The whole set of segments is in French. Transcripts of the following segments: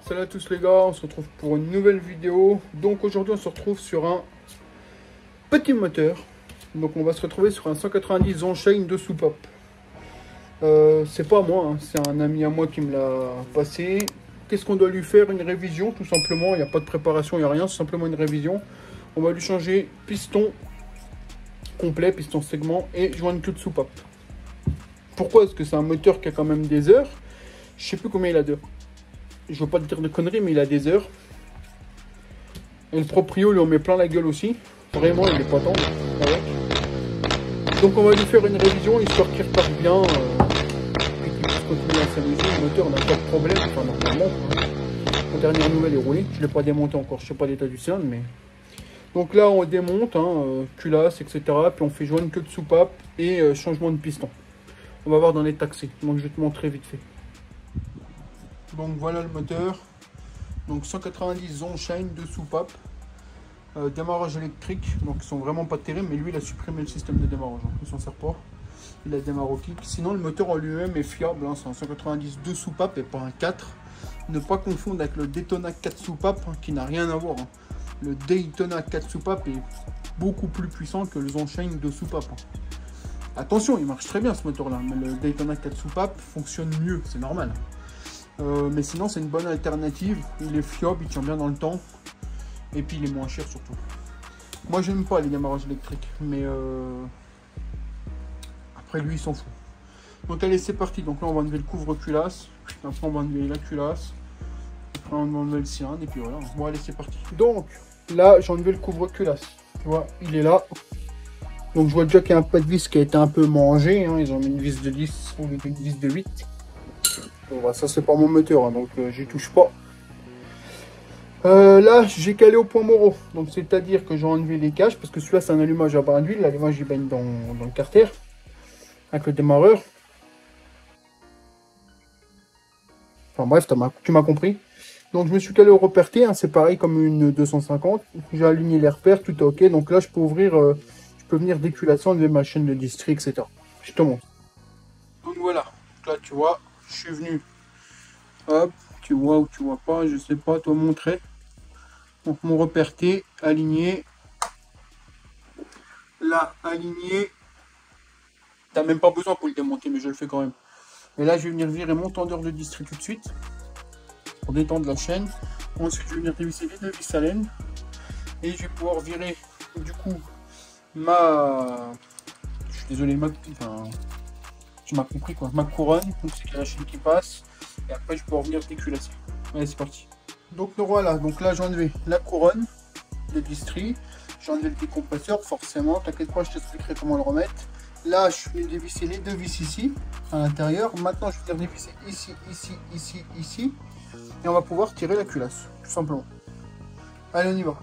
Salut à tous les gars, on se retrouve pour une nouvelle vidéo. Donc aujourd'hui on se retrouve sur un petit moteur. Donc on va se retrouver sur un 190 Zonshine de soupape. C'est pas moi, hein, c'est un ami à moi qui me l'a passé. Qu'est-ce qu'on doit lui faire? Une révision tout simplement, il n'y a pas de préparation, il n'y a rien, c'est simplement une révision. On va lui changer piston complet, piston segment et joint queue de soupape. Pourquoi? Parce que c'est un moteur qui a quand même des heures. Je sais plus combien il a d'heures. Je veux pas te dire de conneries, mais il a des heures. Et le proprio lui en met plein la gueule aussi. Vraiment, il est pas tendre. Donc on va lui faire une révision, histoire qu'il reparte bien. Et qu'il puisse continuer à s'amuser. Le moteur n'a pas de problème, enfin normalement. La dernière nouvelle est roulée. Je ne l'ai pas démonté encore, je sais pas l'état du cylindre, mais... Donc là on démonte, culasse, etc. Puis on fait joindre queue de soupape et changement de piston. On va voir dans les taxis. Donc je vais te montrer vite fait. Donc voilà le moteur, donc 190 Zonshine de soupape, démarrage électrique, donc ils sont vraiment pas terribles, mais lui il a supprimé le système de démarrage, il s'en sert pas, il a démarré au kick. Sinon le moteur en lui-même est fiable, c'est un 190 de soupape et pas un 4, ne pas confondre avec le Daytona 4 soupape qui n'a rien à voir. Le Daytona 4 soupape est beaucoup plus puissant que le Zonshine de soupape. Attention, il marche très bien ce moteur là, mais le Daytona 4 soupape fonctionne mieux, c'est normal. Mais sinon c'est une bonne alternative, il est fiable, il tient bien dans le temps et puis il est moins cher surtout. Moi j'aime pas les démarrages électriques, mais après lui il s'en fout. Donc allez, c'est parti. Donc là on va enlever le couvre-culasse, après on va enlever la culasse, après on va enlever le cylindre et puis voilà. Bon allez, c'est parti. Donc là j'ai enlevé le couvre-culasse, tu vois, il est là. Donc je vois déjà qu'il y a un peu de vis qui a été un peu mangé, ils ont mis une vis de 10 ou une vis de 8. Bon, bah, ça c'est pas mon moteur, donc j'y touche pas. Là j'ai calé au point Moreau, donc c'est à dire que j'ai enlevé les caches parce que celui-là c'est un allumage à brin d'huile. L'allumage il baigne dans le carter avec le démarreur. Enfin bref, tu m'as compris. Donc je me suis calé au repère T, c'est pareil comme une 250. J'ai aligné les repères, tout est ok. Donc là je peux ouvrir, je peux venir déculassant, enlever ma chaîne de distri, etc. Je te montre. Donc voilà, là tu vois. Je suis venu, hop, tu vois ou tu vois pas, je sais pas, toi montrer. Donc mon repère T, aligné. Là, aligné. T'as même pas besoin pour le démonter, mais je le fais quand même. Et là, je vais venir virer mon tendeur de distri tout de suite. Pour détendre la chaîne. Ensuite, je vais venir dévisser les deux vis à laine. Et je vais pouvoir virer, du coup, ma... Je suis désolé, tu m'as compris quoi, ma couronne, donc c'est la chaîne qui passe, et après je peux revenir déculasser. Allez, c'est parti. Donc voilà, donc là j'ai enlevé la couronne de distri, j'ai enlevé le décompresseur, forcément, t'inquiète pas, je t'expliquerai comment le remettre. Là je vais dévisser les deux vis ici, à l'intérieur. Maintenant je vais venir dévisser ici, ici, ici, ici, et on va pouvoir tirer la culasse, tout simplement. Allez, on y va.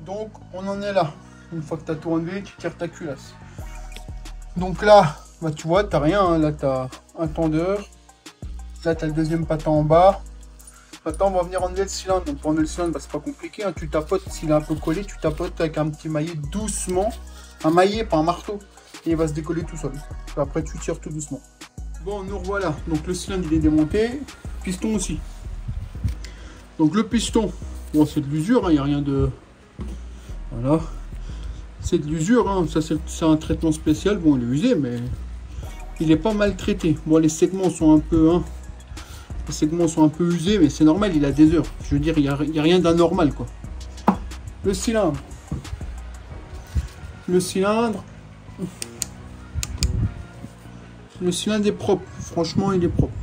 Donc on en est là, une fois que tu as tout enlevé, tu tires ta culasse. Donc là, bah tu vois, t'as rien, là t'as un tendeur, là t'as le deuxième patin en bas. Maintenant on va venir enlever le cylindre. Donc pour enlever le cylindre, bah, c'est pas compliqué, tu tapotes, s'il est un peu collé, tu tapotes avec un petit maillet doucement, un maillet, pas un marteau, et il va se décoller tout seul. Et après tu tires tout doucement. Bon, nous revoilà, donc le cylindre il est démonté, piston aussi. Donc le piston, bon c'est de l'usure, il n'y a rien de... Voilà. C'est de l'usure, ça c'est un traitement spécial, bon il est usé mais il est pas maltraité. Bon les segments sont un peu les segments sont un peu usés, mais c'est normal, il a des heures. Je veux dire, il y a rien d'anormal quoi. Le cylindre. Le cylindre est propre, franchement il est propre.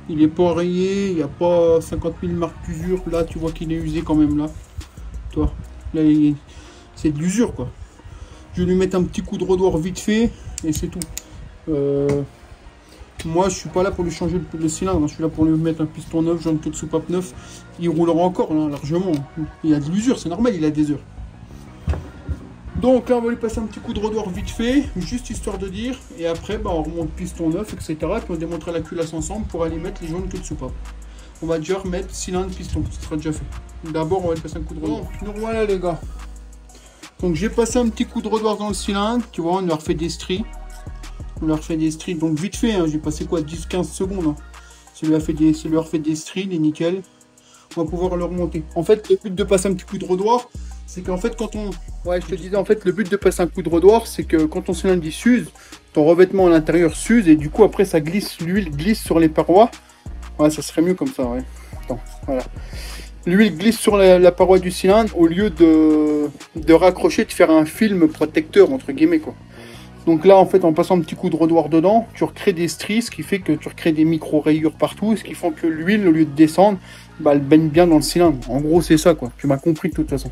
Il est pas rayé, il n'y a pas 50 000 marques d'usure. Là tu vois qu'il est usé quand même là. Toi, là c'est de l'usure quoi. Je vais lui mettre un petit coup de rodoir vite fait et c'est tout. Moi je suis pas là pour lui changer le cylindre, je suis là pour lui mettre un piston neuf, joint queue de soupape neuf. Il roulera encore là, largement. Il a de l'usure, c'est normal, il a des heures. Donc là on va lui passer un petit coup de rodoir vite fait, juste histoire de dire. Et après bah, on remonte piston neuf, etc. Puis on démontera la culasse ensemble pour aller mettre les joints queue de soupape. On va déjà remettre cylindre, piston, ce sera déjà fait. D'abord on va lui passer un coup de rodoir. Donc nous voilà les gars. Donc j'ai passé un petit coup de rodoir dans le cylindre, tu vois, on leur fait des stries. On leur fait des stries, donc vite fait, j'ai passé quoi, 10-15 secondes. ça lui a refait des stries, des nickel. On va pouvoir le remonter. En fait, le but de passer un petit coup de rodoir, c'est qu'en fait, quand on... Ouais, je te disais, en fait, le but de passer un coup de rodoir, c'est que quand ton cylindre il s'use, ton revêtement à l'intérieur s'use, et du coup, après, ça glisse, l'huile glisse sur les parois. Ouais, ça serait mieux comme ça, ouais. Attends, voilà. L'huile glisse sur la paroi du cylindre, au lieu de raccrocher, de faire un film protecteur, entre guillemets, quoi. Donc là, en fait, en passant un petit coup de rodoir dedans, tu recrées des stries, ce qui fait que tu recrées des micro-rayures partout, ce qui fait que l'huile, au lieu de descendre, bah, elle baigne bien dans le cylindre. En gros, c'est ça, quoi. Tu m'as compris de toute façon.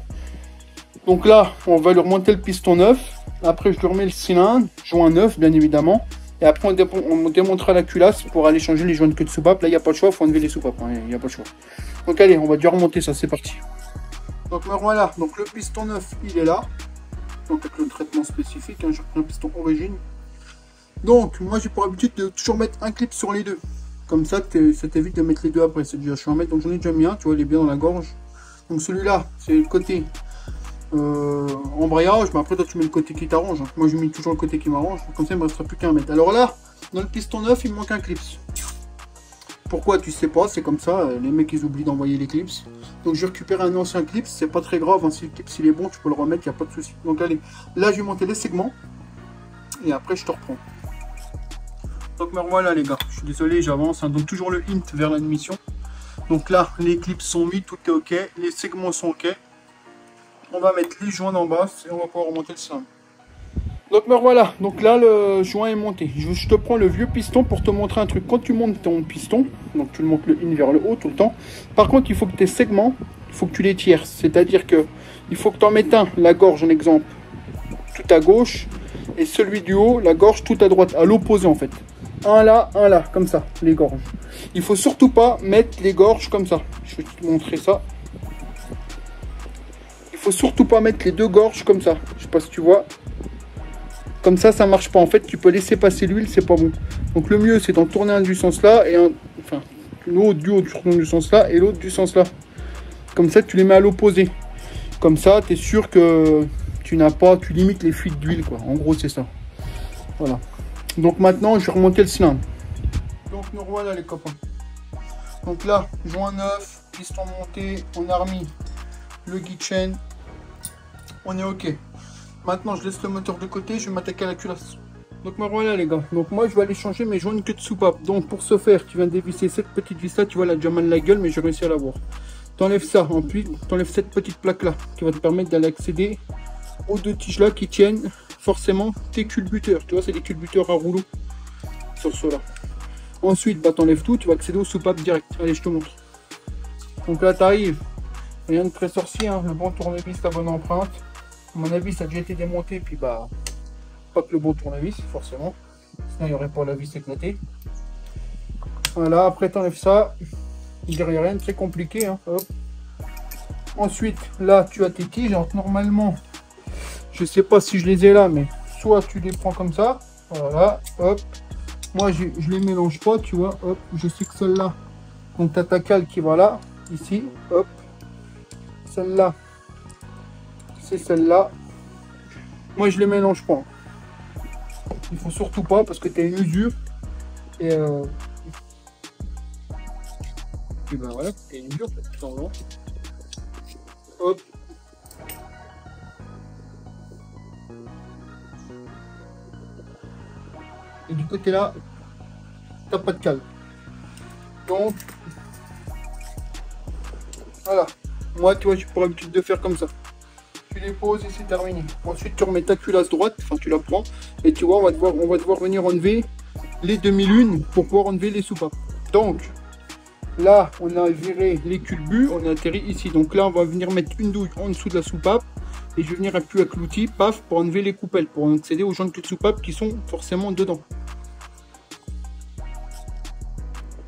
Donc là, on va lui remonter le piston neuf. Après, je lui remets le cylindre, joint neuf, bien évidemment. Et après, on démontera la culasse pour aller changer les joints de queue de soupape. Là, il n'y a pas de choix, il faut enlever les soupapes. Il n'y a pas de choix. Donc allez, on va déjà remonter ça, c'est parti. Donc me voilà, donc le piston neuf, il est là. Donc avec le traitement spécifique, hein, j'ai pris un piston origine. Donc moi j'ai pour habitude de toujours mettre un clip sur les deux. Comme ça t'évite de mettre les deux après. C'est déjà, je suis en mettre, donc j'en ai déjà mis un, tu vois, il est bien dans la gorge. Donc celui-là, c'est le côté embrayage, mais après toi tu mets le côté qui t'arrange. Hein. Moi je mets toujours le côté qui m'arrange, comme ça il me restera plus qu'un mètre. Alors là, dans le piston neuf, il me manque un clip. Pourquoi tu sais pas, c'est comme ça, les mecs ils oublient d'envoyer les clips. Donc je récupère un ancien clip, c'est pas très grave, hein, si le clip il est bon, tu peux le remettre, il n'y a pas de souci. Donc allez, là je vais monter les segments, et après je te reprends. Donc me revoilà les gars, je suis désolé, j'avance, hein, donc toujours le hint vers l'admission. Donc là, les clips sont mis, tout est ok, les segments sont ok. On va mettre les joints d'en bas, et on va pouvoir remonter le cylindre. Donc me revoilà, donc là le joint est monté. Je te prends le vieux piston pour te montrer un truc. Quand tu montes ton piston, donc tu le montes le in vers le haut tout le temps. Par contre, il faut que tes segments, il faut que tu les tierces. C'est-à-dire que il faut que tu en mettes un, la gorge en exemple, tout à gauche, et celui du haut, la gorge tout à droite, à l'opposé en fait. Un là, comme ça, les gorges. Il faut surtout pas mettre les gorges comme ça. Je vais te montrer ça. Il faut surtout pas mettre les deux gorges comme ça. Je sais pas si tu vois. Comme ça marche pas. En fait, tu peux laisser passer l'huile, c'est pas bon. Donc le mieux, c'est d'en tourner un du sens là et enfin l'autre du haut du sens là et l'autre du sens là. Comme ça, tu les mets à l'opposé. Comme ça, tu es sûr que tu limites les fuites d'huile, quoi. En gros, c'est ça. Voilà. Donc maintenant, je vais remonter le cylindre. Donc nous revoilà les copains. Donc là, joint neuf, piston monté, on a remis le guide chaîne. On est ok. Maintenant, je laisse le moteur de côté, je vais m'attaquer à la culasse. Donc me voilà les gars. Donc moi, je vais aller changer mes joints de queue de soupape. Donc pour ce faire, tu viens de dévisser cette petite vis là. Tu vois, elle a déjà mal la gueule, mais j'ai réussi à l'avoir. T'enlèves ça, ensuite, t'enlèves cette petite plaque là, qui va te permettre d'aller accéder aux deux tiges là qui tiennent forcément tes culbuteurs. Tu vois, c'est des culbuteurs à rouleau sur ceux-là. Ensuite, bah t'enlèves tout, tu vas accéder aux soupapes direct. Allez, je te montre. Donc là, t'arrives. Rien de très sorcier, hein. Le bon tournevis, la bonne empreinte. À mon avis, ça a déjà été démonté, puis bah, pas que le bon tournevis, forcément. Sinon, il n'y aurait pas la vis éclatée. Voilà, après, t'enlèves ça. Il n'y a rien de très compliqué. Hein. Hop. Ensuite, là, tu as tes tiges. Alors, normalement, je sais pas si je les ai là, mais soit tu les prends comme ça. Voilà, hop. Moi, je les mélange pas, tu vois. Hop, je sais que celle-là, donc tu as ta cale qui va là, ici. Hop. Celle-là. C'est celle-là. Moi je les mélange pas. Il faut surtout pas parce que tu as une usure. Et ben voilà, tu as une usure. Hop. Et du côté là, t'as pas de cale. Donc voilà. Moi tu vois, j'ai pour l'habitude de faire comme ça. Tu les poses et c'est terminé. Ensuite tu remets ta culasse droite, enfin tu la prends et tu vois on va devoir venir enlever les demi-lunes pour pouvoir enlever les soupapes. Donc là on a viré les culbus, on a atterri ici. Donc là on va venir mettre une douille en dessous de la soupape et je vais venir appuyer avec l'outil, paf, pour enlever les coupelles, pour accéder aux joints de queue de soupape qui sont forcément dedans.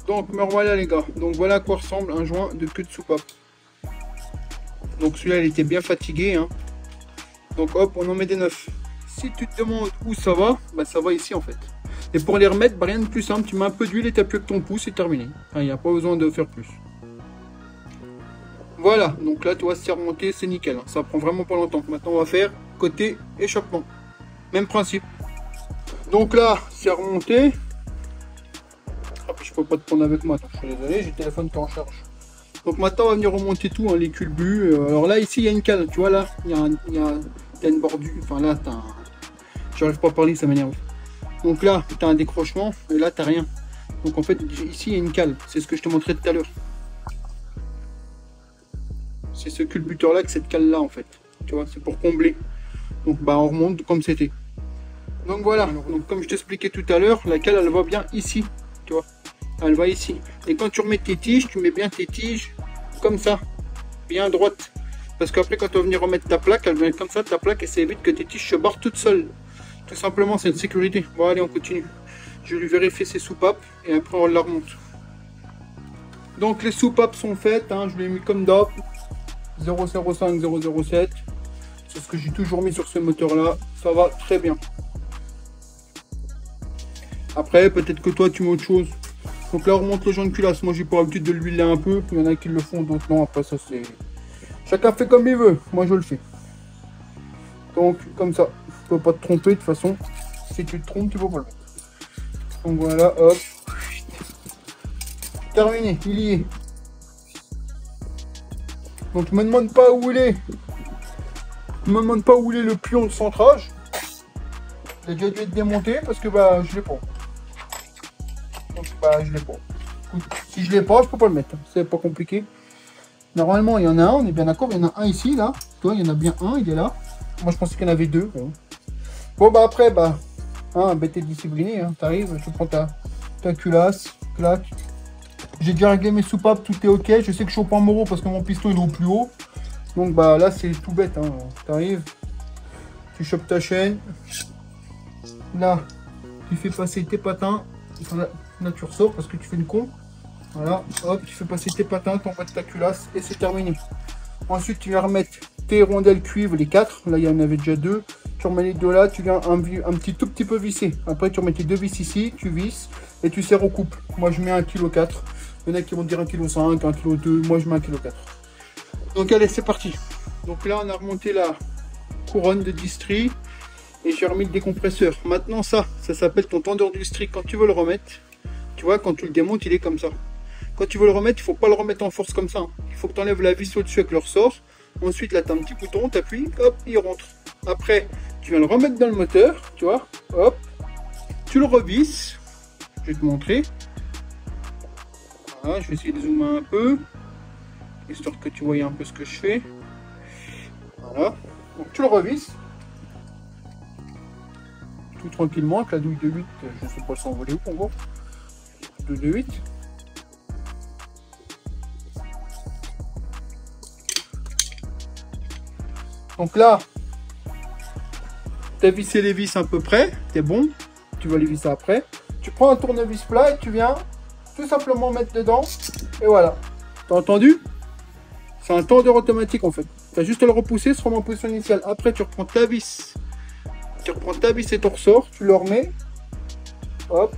Donc me revoilà les gars. Donc voilà à quoi ressemble un joint de queue de soupape. Donc celui-là, il était bien fatigué. Hein. Donc hop, on en met des neufs. Si tu te demandes où ça va, bah ça va ici en fait. Et pour les remettre, bah, rien de plus simple. Tu mets un peu d'huile et tu appuies avec ton pouce, c'est terminé. Il n'y a pas besoin de faire plus. Voilà, donc là, tu vois, c'est remonté, c'est nickel. Hein. Ça prend vraiment pas longtemps. Maintenant, on va faire côté échappement. Même principe. Donc là, c'est remonté. Hop, je faut pas te prendre avec moi. Donc, je suis désolé, j'ai le téléphone qui est en charge. Donc maintenant on va venir remonter tout, hein, les culbus. Alors là ici il y a une cale, tu vois là, t'as une bordure, enfin là t'as un... J'arrive pas à parler, ça m'énerve. Donc là t'as un décrochement et là t'as rien. Donc en fait ici il y a une cale, c'est ce que je te montrais tout à l'heure. C'est ce culbuteur là que cette cale là en fait. Tu vois, c'est pour combler. Donc bah on remonte comme c'était. Donc voilà, donc comme je t'expliquais tout à l'heure, la cale elle va bien ici, tu vois. Elle va ici. Et quand tu remets tes tiges, tu mets bien tes tiges comme ça, bien droite. Parce qu'après, quand tu vas venir remettre ta plaque, elle vient comme ça, ta plaque, et ça évite que tes tiges se barrent toutes seules. Tout simplement, c'est une sécurité. Bon, allez, on continue. Je vais lui vérifier ses soupapes et après, on la remonte. Donc, les soupapes sont faites. Hein, je l'ai mis comme d'hab. 005, 007. C'est ce que j'ai toujours mis sur ce moteur-là. Ça va très bien. Après, peut-être que toi, tu mets autre chose. Donc là on remonte le joint de culasse, moi j'ai pour habitude de l'huiler un peu, il y en a qui le font, d'autres non, après ça c'est... Chacun fait comme il veut, moi je le fais. Donc comme ça, tu peux pas te tromper de toute façon, si tu te trompes tu peux pas le mettre. Donc voilà, hop. Terminé, il y est. Donc me demande pas où il est. Ne me demande pas où il est le pion de centrage. Il a déjà dû être démonté parce que bah je l'ai pas. Donc bah je l'ai pas. Si je l'ai pas, je peux pas le mettre. C'est pas compliqué. Normalement il y en a un, on est bien d'accord. Il y en a un ici là. Toi il y en a bien un, il est là. Moi je pensais qu'il y en avait deux. Bon bah après bah hein, t'es discipliné. Hein. T'arrives, tu prends ta culasse, clac. J'ai déjà réglé mes soupapes, tout est ok. Je sais que je suis au point moro parce que mon piston il est au plus haut. Donc bah là c'est tout bête. Hein. T'arrives, tu chopes ta chaîne. Là, tu fais passer tes patins. Là, tu ressors parce que tu fais une con. Voilà, hop, tu fais passer tes patins, tu envoies ta culasse et c'est terminé. Ensuite, tu viens remettre tes rondelles cuivre, les 4. Là, il y en avait déjà 2. Tu remets les 2 là, tu viens un tout petit peu visser. Après, tu remets tes 2 vis ici, tu visses et tu serres au couple. Moi, je mets 1,4 kg. Il y en a qui vont dire 1,5 kg, 1,2 kg. Moi, je mets 1,4 kg. Donc, allez, c'est parti. Donc là, on a remonté la couronne de distri. Et j'ai remis le décompresseur. Maintenant ça s'appelle ton tendeur du distri. Quand tu veux le remettre, tu vois, quand tu le démontes, il est comme ça. Quand tu veux le remettre, il faut pas le remettre en force comme ça. Hein. Il faut que tu enlèves la vis au-dessus avec le ressort. Ensuite, là, tu as un petit bouton, tu appuies, hop, il rentre. Après, tu viens le remettre dans le moteur, tu vois, hop, tu le revisses. Je vais te montrer. Voilà, je vais essayer de zoomer un peu, histoire que tu vois un peu ce que je fais. Voilà, donc tu le revisses. Tout tranquillement avec la douille de 8, je ne sais pas s'envoler où qu'on voit. Douille de 8. Donc là, tu as vissé les vis à peu près, t'es bon, tu vas les visser après. Tu prends un tournevis plat et tu viens tout simplement mettre dedans, et voilà. T'as entendu? C'est un tendeur automatique en fait. Tu as juste à le repousser, se remet en position initiale. Après, tu reprends ta vis. Tu reprends ta vis et ton ressort, tu le remets, hop,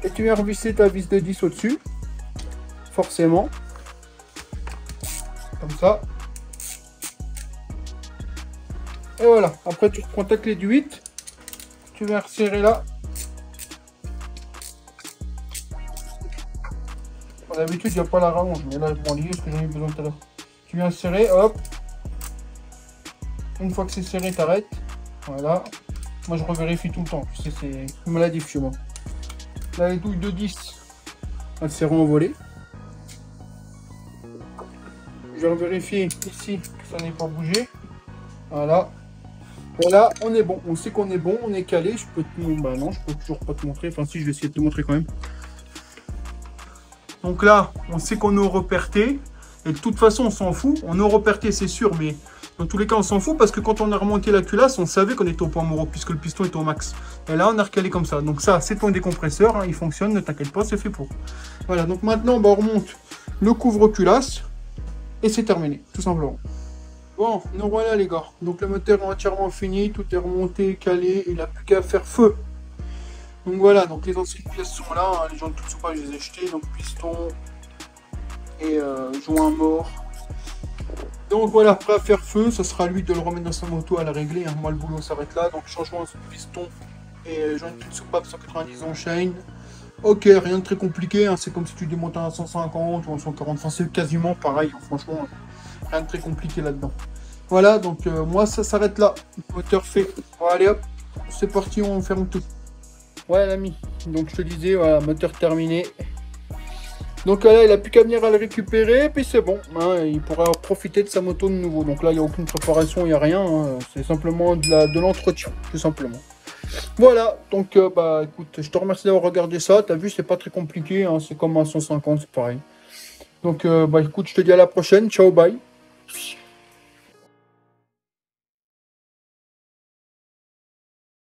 et tu viens revisser ta vis de 10 au-dessus, forcément, comme ça, et voilà. Après tu reprends ta clé du 8, tu viens resserrer là, d'habitude il n'y a pas la rallonge, mais là je m'en lis parce que j'en ai besoin tout à l'heure. Tu viens serrer, hop. Une fois que c'est serré, t'arrêtes. Voilà. Moi, je revérifie tout le temps. C'est maladif chez moi. Là, les douilles de 10, elles s'est renvolée. Je vais revérifier ici que ça n'est pas bougé. Voilà. Et là, on est bon. On sait qu'on est bon. On est calé. Je peux te montrer. Bah non, je peux toujours pas te montrer. Enfin, si, je vais essayer de te montrer quand même. Donc là, on sait qu'on est au repère T. Et de toute façon, on s'en fout. On est au repère T, c'est sûr, mais dans tous les cas, on s'en fout parce que quand on a remonté la culasse, on savait qu'on était au point moro puisque le piston était au max. Et là, on a recalé comme ça. Donc ça, c'est ton décompresseur. Hein, il fonctionne, ne t'inquiète pas, c'est fait pour. Voilà, donc maintenant, bah, on remonte le couvre-culasse et c'est terminé, tout simplement. Bon, nous voilà les gars. Donc le moteur est entièrement fini, tout est remonté, calé, il n'a plus qu'à faire feu. Donc voilà, donc les anciennes pièces sont là, hein, les gens de tout soupapes, je les ai achetées, donc piston et joint mort. Donc voilà, prêt à faire feu, ça sera lui de le remettre dans sa moto à la régler. Hein. Moi le boulot s'arrête là, donc changement de piston et joint de soupape 190 on chaîne. Ok, rien de très compliqué, hein, c'est comme si tu démontais un 150 ou un 140, enfin c'est quasiment pareil, hein, franchement, rien de très compliqué là-dedans. Voilà, donc moi ça s'arrête là, moteur fait. Bon, allez hop, c'est parti, on ferme tout. Ouais l'ami, donc je te disais, voilà, moteur terminé. Donc là, il n'a plus qu'à venir à le récupérer, puis c'est bon, hein, il pourra profiter de sa moto de nouveau. Donc là, il n'y a aucune préparation, il n'y a rien, hein, c'est simplement de l'entretien, tout simplement. Voilà, donc bah écoute, je te remercie d'avoir regardé ça. T'as vu, c'est pas très compliqué, hein, c'est comme un 150, c'est pareil. Donc bah écoute, je te dis à la prochaine. Ciao, bye.